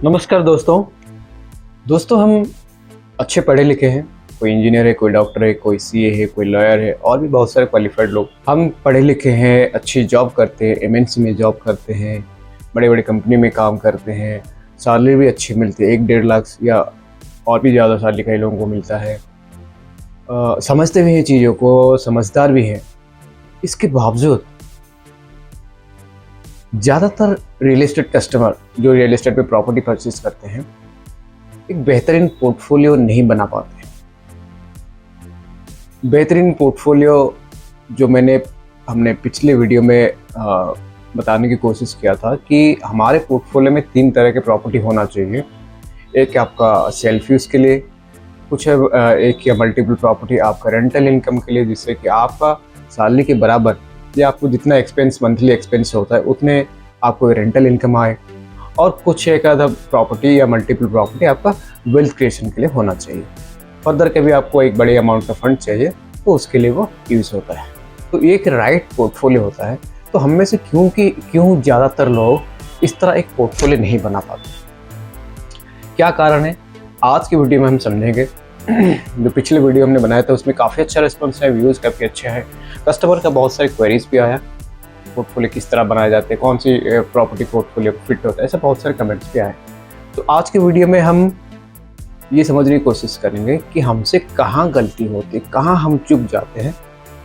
नमस्कार दोस्तों हम अच्छे पढ़े लिखे हैं। कोई इंजीनियर है, कोई डॉक्टर है, कोई सीए है, कोई लॉयर है और भी बहुत सारे क्वालिफाइड लोग। हम पढ़े लिखे हैं, अच्छी जॉब करते हैं, एमएनसी में जॉब करते हैं, बड़े बड़े कंपनी में काम करते हैं, सैलरी भी अच्छी मिलती है, 1-1.5 लाख या और भी ज़्यादा सैलरी कई लोगों को मिलता है। समझते भी हैं चीज़ों को, समझदार भी हैं। इसके बावजूद ज़्यादातर रियल एस्टेट कस्टमर जो रियल एस्टेट पे प्रॉपर्टी परचेज करते हैं, एक बेहतरीन पोर्टफोलियो नहीं बना पाते। बेहतरीन पोर्टफोलियो जो हमने पिछले वीडियो में बताने की कोशिश किया था कि हमारे पोर्टफोलियो में 3 तरह के प्रॉपर्टी होना चाहिए। एक आपका सेल्फ यूज़ के लिए, कुछ है एक या मल्टीपल प्रॉपर्टी आपका रेंटल इनकम के लिए, जिससे कि आपका सैलरी के बराबर या आपको जितना एक्सपेंस मंथली एक्सपेंस होता है उतने आपको रेंटल इनकम आए, और कुछ एक आधा प्रॉपर्टी या मल्टीपल प्रॉपर्टी आपका वेल्थ क्रिएशन के लिए होना चाहिए। फर्दर कभी आपको एक बड़े अमाउंट का फंड चाहिए तो उसके लिए वो यूज़ होता है। तो एक राइट पोर्टफोलियो होता है। तो हम में से क्यों ज़्यादातर लोग इस तरह एक पोर्टफोलियो नहीं बना पाते, क्या कारण है, आज की वीडियो में हम समझेंगे। जो पिछले वीडियो हमने बनाया था उसमें काफ़ी अच्छा रिस्पॉन्स है, व्यूज़ काफ़ी अच्छे हैं, कस्टमर का बहुत सारे क्वेरीज भी आया, पोर्टफोलियो किस तरह बनाए जाते हैं, कौन सी प्रॉपर्टी पोर्टफोलियो फिट होता है, ऐसे बहुत सारे कमेंट्स भी आए। तो आज के वीडियो में हम ये समझने की कोशिश करेंगे कि हमसे कहाँ गलती होती है, कहाँ हम चूक जाते हैं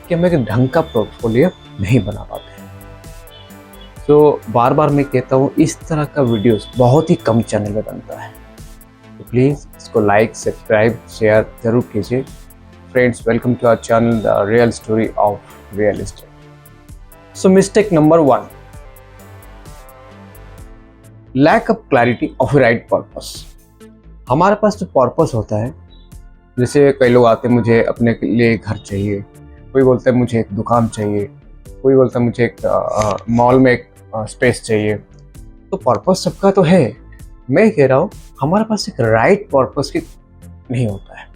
कि हम एक ढंग का पोर्टफोलियो नहीं बना पाते हैं। तो बार बार मैं कहता हूँ, इस तरह का वीडियोस बहुत ही कम चैनल में बनता है, तो प्लीज़ इसको लाइक, सब्सक्राइब, शेयर ज़रूर कीजिए। Friends, welcome to our channel the real story of real estate. So mistake number 1, lack of clarity of right purpose. हमारे पास जो पर्पस होता है, जैसे कई लोग आते हैं, मुझे अपने लिए घर चाहिए, कोई बोलता है मुझे एक दुकान चाहिए, कोई बोलता है मुझे एक मॉल में एक स्पेस चाहिए। तो पर्पस सबका तो है, मैं कह रहा हूँ हमारे पास एक राइट पर्पस की नहीं होता है।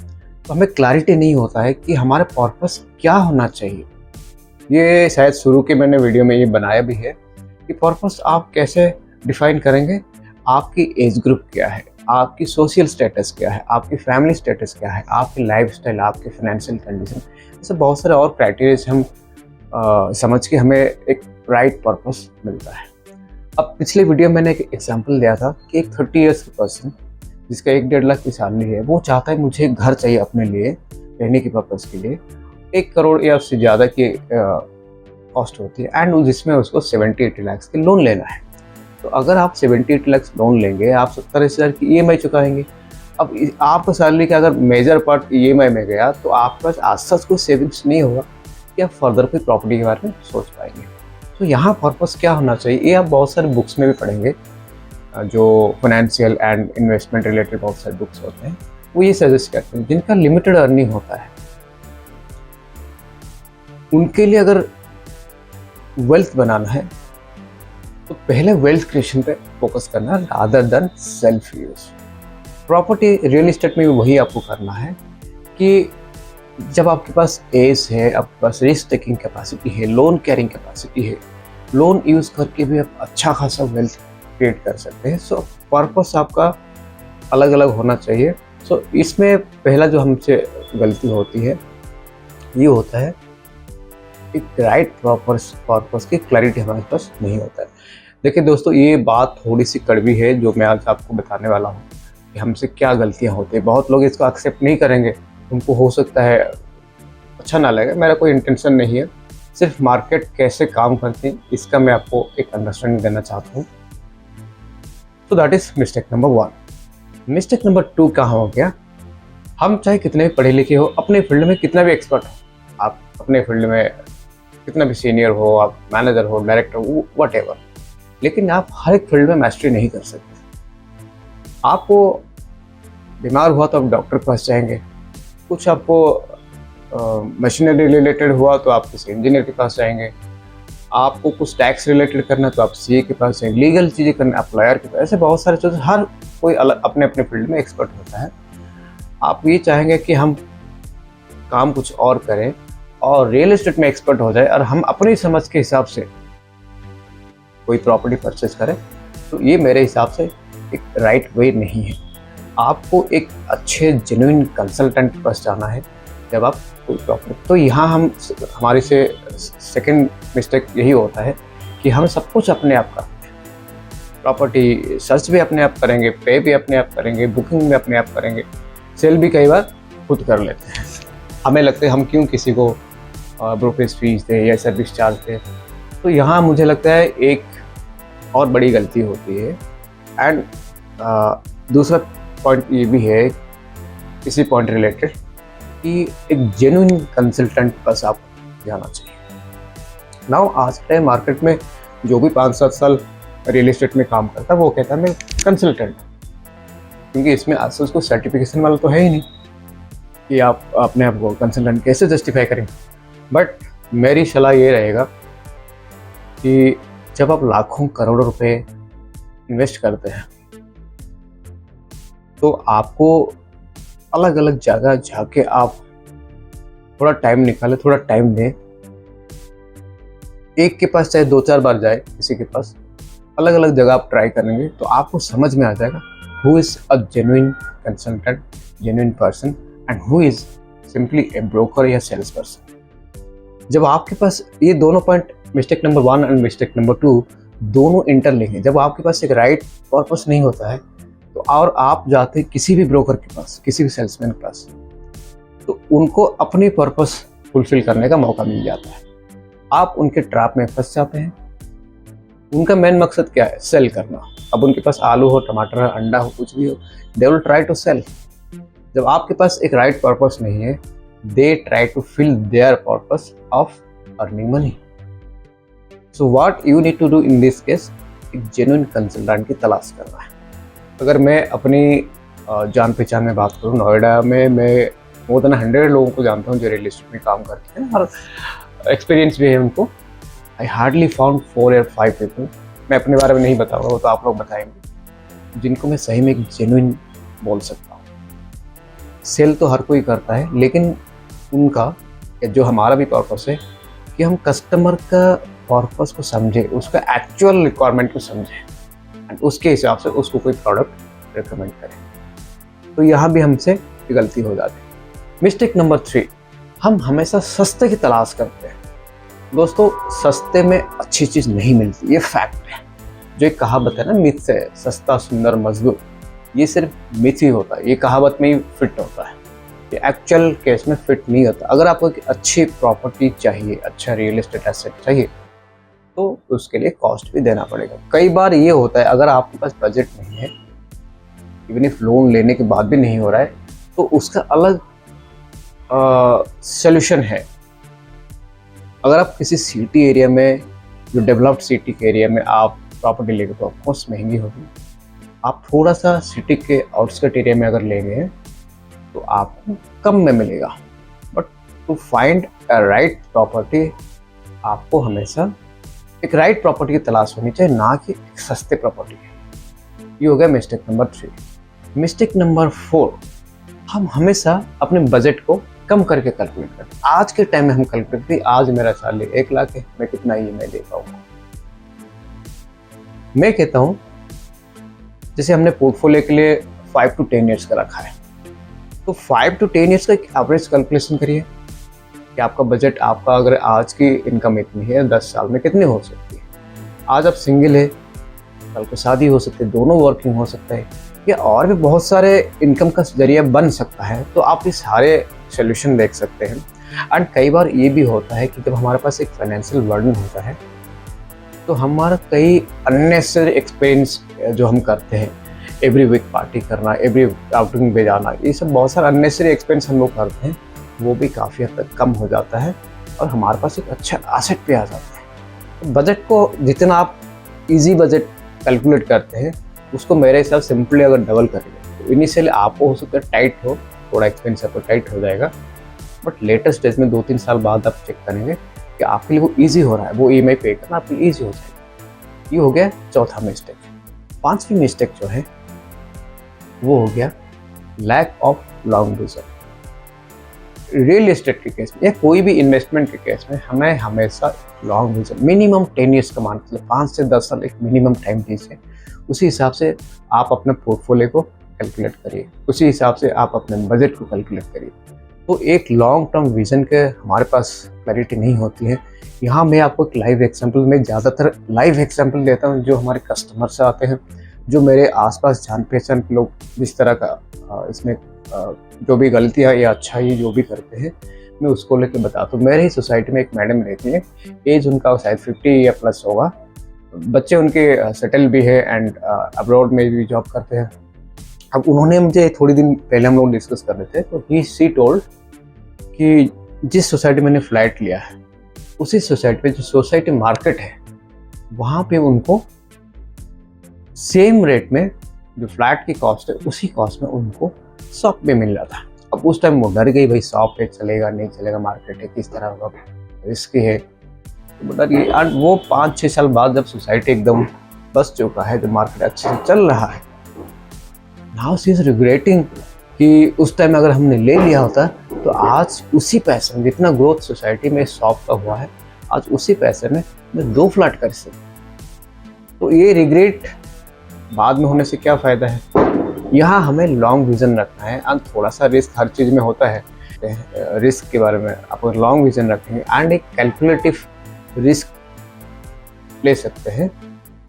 तो हमें क्लैरिटी नहीं होता है कि हमारा पर्पस क्या होना चाहिए। ये शायद शुरू के मैंने वीडियो में ये बनाया भी है कि पर्पस आप कैसे डिफाइन करेंगे, आपकी एज ग्रुप क्या है, आपकी सोशल स्टेटस क्या है, आपकी फैमिली स्टेटस क्या है, आपकी लाइफस्टाइल, आपकी फाइनेंशियल कंडीशन, ऐसे बहुत सारे और क्राइटेरिया हम समझ के हमें एक राइट पर्पस मिलता है। अब पिछले वीडियो में मैंने एक एग्जांपल दिया था कि एक 30 इयर्स की पर्सन जिसका 1-1.5 लाख की सैलरी है, वो चाहता है मुझे एक घर चाहिए अपने लिए रहने के पर्पज़ के लिए, 1 करोड़ या उससे ज़्यादा की कॉस्ट होती है, एंड जिसमें उसको 70-80 लाख के लोन लेना है। तो अगर आप 70-80 लाख लोन लेंगे, आप 70-80 हज़ार की EMI चुकाएंगे। अब आपका सैलरी का अगर मेजर पार्ट EMI में गया तो आपके पास आसपास कोई सेविंग्स नहीं होगा कि आप फर्दर कोई प्रॉपर्टी के बारे में सोच पाएंगे। तो यहाँ पर्पस क्या होना चाहिए, ये आप बहुत सारे बुक्स में भी पढ़ेंगे, जो फाइनेंशियल एंड इन्वेस्टमेंट रिलेटेड बहुत सारे बुक्स होते हैं, वो ये सजेस्ट करते हैं जिनका लिमिटेड अर्निंग होता है, उनके लिए अगर वेल्थ बनाना है तो पहले वेल्थ क्रिएशन पे फोकस करना rather than self use. Property real estate में भी वही आपको करना है कि जब आपके पास एज है, आपके पास रिस्क टेकिंग कैपेसिटी है, लोन कैरिंग कैपेसिटी है, लोन यूज़ करके भी आप अच्छा खासा वेल्थ क्रिएट कर सकते हैं। सो पर्पस आपका अलग अलग होना चाहिए। सो इसमें पहला जो हमसे गलती होती है ये होता है एक राइट पर्पस की क्लैरिटी हमारे पास नहीं होता है। देखिए दोस्तों, ये बात थोड़ी सी कड़वी है जो मैं आज आपको बताने वाला हूँ कि हमसे क्या गलतियाँ होती है। बहुत लोग इसको एक्सेप्ट नहीं करेंगे, उनको हो सकता है अच्छा ना लगे, मेरा कोई इंटेंशन नहीं है, सिर्फ मार्केट कैसे काम करती है इसका मैं आपको एक अंडरस्टैंडिंग देना चाहता हूँ। तो that is mistake number 1। Mistake number 2 कहाँ हो गया, हम चाहे कितने भी पढ़े लिखे हो, अपने फील्ड में कितना भी एक्सपर्ट हो, आप अपने फील्ड में कितना भी सीनियर हो, आप मैनेजर हो, डायरेक्टर हो, वट एवर, लेकिन आप हर एक फील्ड में मास्टरी नहीं कर सकते। आपको बीमार हुआ तो आप डॉक्टर के पास जाएंगे, कुछ आपको मशीनरी रिलेटेड हुआ तो आप किसी इंजीनियर के पास जाएंगे, आपको कुछ टैक्स रिलेटेड करना तो आप सीए के पास जाएंगे, लीगल चीज़ें करना आप लॉयर के पास, ऐसे बहुत सारे चीज़ें, हर कोई अलग अपने अपने फील्ड में एक्सपर्ट होता है। आप ये चाहेंगे कि हम काम कुछ और करें और रियल एस्टेट में एक्सपर्ट हो जाए और हम अपनी समझ के हिसाब से कोई प्रॉपर्टी परचेज करें, तो ये मेरे हिसाब से एक राइट वे नहीं है। आपको एक अच्छे जेन्युइन कंसल्टेंट के पास जाना है जब आप कोई प्रॉपर्टी, तो यहाँ हमारे से सेकंड मिस्टेक यही होता है कि हम सब कुछ अपने आप करते हैं। प्रॉपर्टी सर्च भी अपने आप करेंगे, पे भी अपने आप करेंगे, बुकिंग भी अपने आप करेंगे, सेल भी कई बार खुद कर लेते हैं। हमें लगता है हम क्यों किसी को ब्रोकरेज फीस दें या सर्विस चार्ज दें। तो यहाँ मुझे लगता है एक और बड़ी गलती होती है। एंड दूसरा पॉइंट ये भी है, इसी पॉइंट रिलेटेड, कि एक जेन्युइन कंसल्टेंट के पास आप जाना चाहिए। नाउ आज के टाइम मार्केट में जो भी 5-7 साल रियल एस्टेट में काम करता है वो कहता है मैं कंसल्टेंट, क्योंकि इसमें आजकल कोई सर्टिफिकेशन वाला तो है ही नहीं कि आप अपने आप को कंसल्टेंट कैसे जस्टिफाई करेंगे। बट मेरी सलाह ये रहेगा कि जब आप लाखों करोड़ों रुपए इन्वेस्ट करते हैं तो आपको अलग अलग जगह जाके आप थोड़ा टाइम निकालें, थोड़ा टाइम दें। एक के पास चाहे 2-4 बार जाए, किसी के पास अलग अलग जगह आप ट्राई करेंगे तो आपको समझ में आ जाएगा who is a genuine consultant, genuine person, and who is simply A broker या सेल्स पर्सन। जब आपके पास ये दोनों point, mistake number 1 and mistake number 2, दोनों इंटरलिंक है। जब आपके पास एक राइट पर्पस नहीं होता है तो और आप जाते किसी भी ब्रोकर के पास, किसी भी सेल्समैन के पास, तो उनको अपनी पर्पस फुलफिल करने का मौका मिल जाता है। आप उनके ट्रैप में फंस जाते हैं। उनका मेन मकसद क्या है? सेल करना। अब उनके पास आलू हो, टमाटर हो, अंडा हो, कुछ भी हो, they will try to sell. जब आपके पास एक राइट पर्पस नहीं है, they try to fill their purpose of earning money. So what you need to do in this case, एक जेन्युइन कंसल्टेंट की तलाश करना है। अगर मैं अपनी जान पहचान में बात करूँ, नोएडा में मैं मोर देन 100 लोगों को जानता हूँ जो रियल एस्टेट में काम करते हैं और एक्सपीरियंस भी है उनको। I hardly found 4 or 5 people, मैं अपने बारे में नहीं बताऊँगा, वो तो आप लोग बताएंगे, जिनको मैं सही में एक जेन्युइन बोल सकता हूँ। सेल तो हर कोई करता है, लेकिन उनका जो हमारा भी पर्पस है कि हम कस्टमर का पर्पस को समझें, उसका एक्चुअल रिक्वायरमेंट को समझें एंड उसके हिसाब से उसको कोई प्रोडक्ट रिकमेंड करें। तो यहाँ भी हमसे गलती हो जाती है। मिस्टेक नंबर 3, हम हमेशा सस्ते की तलाश करते हैं। दोस्तों, सस्ते में अच्छी चीज़ नहीं मिलती, ये फैक्ट है। जो एक कहावत है ना, मिथ से, सस्ता सुंदर मजबूत, ये सिर्फ मिथ ही होता है, ये कहावत में ही फिट होता है, ये एक्चुअल केस में फिट नहीं होता। अगर आपको एक अच्छी प्रॉपर्टी चाहिए, अच्छा रियल एस्टेट एसेट चाहिए, तो उसके लिए कॉस्ट भी देना पड़ेगा। कई बार ये होता है, अगर आपके पास बजट नहीं है, इवन इफ लोन लेने के बाद भी नहीं हो रहा है, तो उसका अलग सॉल्यूशन है। अगर आप किसी सिटी एरिया में, जो डेवलप्ड सिटी के एरिया में आप प्रॉपर्टी लेंगे तो ऑफकोर्स महंगी होगी। आप थोड़ा सा सिटी के आउटस्कर्ट एरिया में अगर लेंगे तो आपको कम में मिलेगा। But to find a right property, आपको हमेशा एक राइट प्रॉपर्टी की तलाश होनी चाहिए, ना कि एक सस्ते प्रॉपर्टी की। ये हो गया मिस्टेक नंबर 3। मिस्टेक नंबर 4, हम हमेशा अपने बजट को कम करके कैलकुलेट करते हैं। आज के टाइम में हम कैलकुलेट करते हैं, आज मेरा सैलरी 1 लाख है, मैं कितना EMI दे पाऊंगा। मैं कहता हूँ, जैसे हमने पोर्टफोलियो के लिए 5 to 10 ईयर्स का रखा है, तो 5 to 10 ईयर्स का एक एवरेज कैलकुलेशन करिए कि आपका बजट, आपका अगर आज की इनकम इतनी है, 10 साल में कितनी हो सकती है। आज आप सिंगल है, कल को शादी हो सकती है, दोनों वर्किंग हो सकता है, या और भी बहुत सारे इनकम का जरिया बन सकता है। तो आप ये सारे सोल्यूशन देख सकते हैं। एंड कई बार ये भी होता है कि जब हमारे पास एक फाइनेंशियल बर्डन होता है, तो हमारा कई अननेसेसरी एक्सपेंस जो हम करते हैं, एवरी वीक पार्टी करना, एवरी आउटिंग पे जाना, ये सब बहुत सारे अननेसेसरी एक्सपेंस हम लोग करते हैं, वो भी काफ़ी हद तक कम हो जाता है और हमारे पास एक अच्छा एसेट पे आ जाता है। तो बजट को जितना आप इजी बजट कैलकुलेट करते हैं, उसको मेरे हिसाब सिंपली अगर डबल करेंगे तो इनिशियली आपको हो सकता है टाइट हो, थोड़ा एक्सपेंस आपको टाइट हो जाएगा, बट लेटर स्टेज में 2-3 साल बाद आप चेक करेंगे कि आपके लिए वो ईजी हो रहा है, वो EMI पे करना आपके लिए ईजी हो जाएगा। ये हो गया चौथा मिस्टेक। 5वीं मिस्टेक जो है वो हो गया lack of long vision. Real estate के केस में या कोई भी इन्वेस्टमेंट के केस में हमें हमेशा लॉन्ग विजन, मिनिमम 10 ईयर्स का मान, 5 से 10 साल एक मिनिमम टाइम दीजिए। उसी हिसाब से आप अपने पोर्टफोलियो को कैलकुलेट करिए, उसी हिसाब से आप अपने बजट को कैलकुलेट करिए। तो एक लॉन्ग टर्म विजन के हमारे पास क्लैरिटी नहीं होती है। यहाँ मैं आपको एक लाइव एग्जांपल में ज़्यादातर लाइव एग्जांपल देता हूँ जो हमारे कस्टमर से आते हैं, जो मेरे आसपास जान पहचान के लोग जिस तरह का इसमें जो भी गलतियाँ या अच्छाई जो भी करते हैं मैं उसको लेके बताता हूँ। मेरे ही सोसाइटी में एक मैडम रहती है, एज उनका शायद 50 या प्लस होगा, बच्चे उनके सेटल भी है एंड अब्रॉड में भी जॉब करते हैं। अब उन्होंने मुझे थोड़ी दिन पहले हम लोग डिस्कस कर रहे थे, तो शी टोल्ड कि जिस सोसाइटी मैंने फ्लैट लिया है उसी सोसाइटी में जो सोसाइटी मार्केट है वहाँ पे उनको सेम रेट में जो फ्लैट की कॉस्ट है उसी कॉस्ट में उनको शॉप पे मिल रहा था। अब उस टाइम वो डर गई, भाई शॉप पे चलेगा नहीं चलेगा, मार्केट है किस तरह होगा, रिस्की है, तो डर गई। और वो 5-6 साल बाद जब सोसाइटी एकदम बस चुका है, जब मार्केट अच्छे से चल रहा है, नाउ शी इज रिग्रेटिंग कि उस टाइम अगर हमने ले लिया होता तो आज उसी पैसे में जितना ग्रोथ सोसाइटी में शॉप का हुआ है, आज उसी पैसे में मैं 2 फ्लैट कर सकता। तो ये रिग्रेट बाद में होने से क्या फ़ायदा है। यहाँ हमें लॉन्ग विजन रखना है एंड थोड़ा सा रिस्क हर चीज़ में होता है। रिस्क के बारे में आप लॉन्ग विजन रखेंगे एंड एक कैलकुलेटिव रिस्क ले सकते हैं,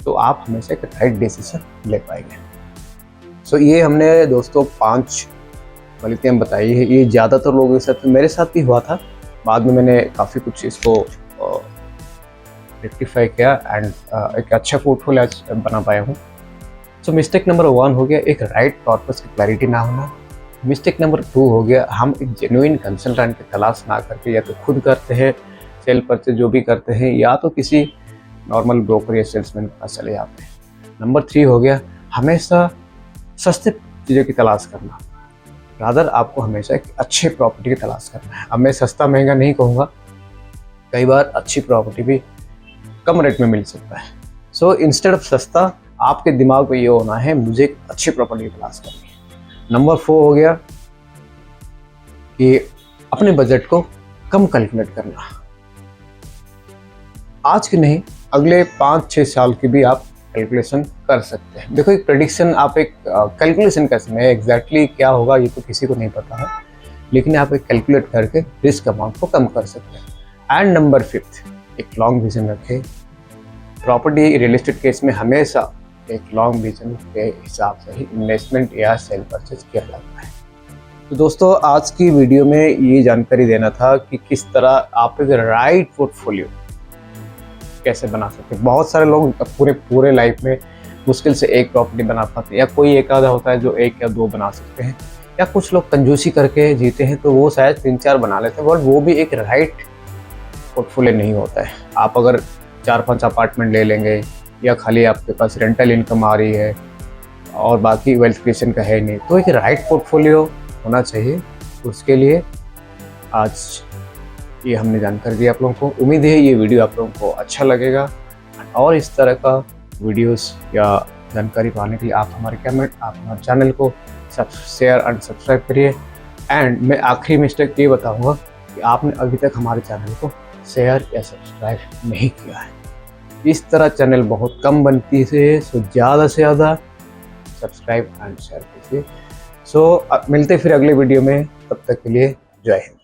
तो आप हमेशा एक राइट डिसीजन ले पाएंगे। सो ये हमने दोस्तों 5 गलतियाँ बताई है। ये ज़्यादातर लोगों के साथ, मेरे साथ भी हुआ था, बाद में मैंने काफ़ी कुछ इसको रेक्टिफाई किया एंड एक अच्छा पोर्टफोलियो आज बना पाया हूँ। सो मिस्टेक नंबर 1 हो गया एक राइट पर्पस की क्लैरिटी ना होना। मिस्टेक नंबर 2 हो गया हम एक जेन्युइन कंसल्टेंट की तलाश ना करके या तो खुद करते हैं सेल परचेज जो भी करते हैं, या तो किसी नॉर्मल ब्रोकर या सेल्समैन के पास चले जाते हैं। नंबर 3 हो गया हमेशा सस्ते चीज़ों की तलाश करना। रादर आपको हमेशा एक अच्छे प्रॉपर्टी की तलाश करना है। अब मैं सस्ता महंगा नहीं कहूँगा, कई बार अच्छी प्रॉपर्टी भी कम रेट में मिल सकता है। सो इंस्टेड ऑफ सस्ता आपके दिमाग में ये होना है मुझे एक अच्छी प्रॉपर्टी की तलाश करनी है। नंबर 4 हो गया कि अपने बजट को कम कैलकुलेट करना। आज की नहीं, अगले 5-6 साल की भी आप कैलकुलेशन कर सकते हैं। देखो एक प्रेडिक्शन, आप एक कैलकुलेशन कर सकते हैं, एग्जैक्टली क्या होगा ये तो किसी को नहीं पता है, लेकिन आप एक कैलकुलेट करके रिस्क अमाउंट को कम कर सकते हैं। एंड नंबर 5 एक लॉन्ग विजन रखें। प्रॉपर्टी रियल एस्टेट केस में हमेशा एक लॉन्ग विजन के हिसाब से ही इन्वेस्टमेंट या सेल परचेज किया जाता है। तो दोस्तों आज की वीडियो में ये जानकारी देना था कि किस तरह आप एक राइट पोर्टफोलियो कैसे बना सकते हैं। बहुत सारे लोग पूरे लाइफ में मुश्किल से एक प्रॉपर्टी बना पाते हैं, या कोई एक आधा होता है जो 1 या 2 बना सकते हैं, या कुछ लोग कंजूसी करके जीते हैं तो वो शायद 3-4 बना लेते हैं, बट वो भी एक राइट पोर्टफोलियो नहीं होता है। आप अगर 4-5 अपार्टमेंट ले लेंगे या खाली आपके पास रेंटल इनकम आ रही है और बाकी वेल्थ क्रिएशन का है नहीं, तो एक राइट पोर्टफोलियो होना चाहिए। उसके लिए आज ये हमने जानकारी दी आप लोगों को। उम्मीद है ये वीडियो आप लोगों को अच्छा लगेगा, और इस तरह का वीडियोस या जानकारी पाने के लिए आप हमारे चैनल को शेयर एंड सब्सक्राइब करिए। एंड मैं आखिरी मिस्टेक ये बताऊंगा कि आपने अभी तक हमारे चैनल को शेयर या सब्सक्राइब नहीं किया है। इस तरह चैनल बहुत कम बनती है, सो ज़्यादा से ज़्यादा सब्सक्राइब एंड शेयर कीजिए। सो मिलते फिर अगले वीडियो में, तब तक के लिए जय हिंद।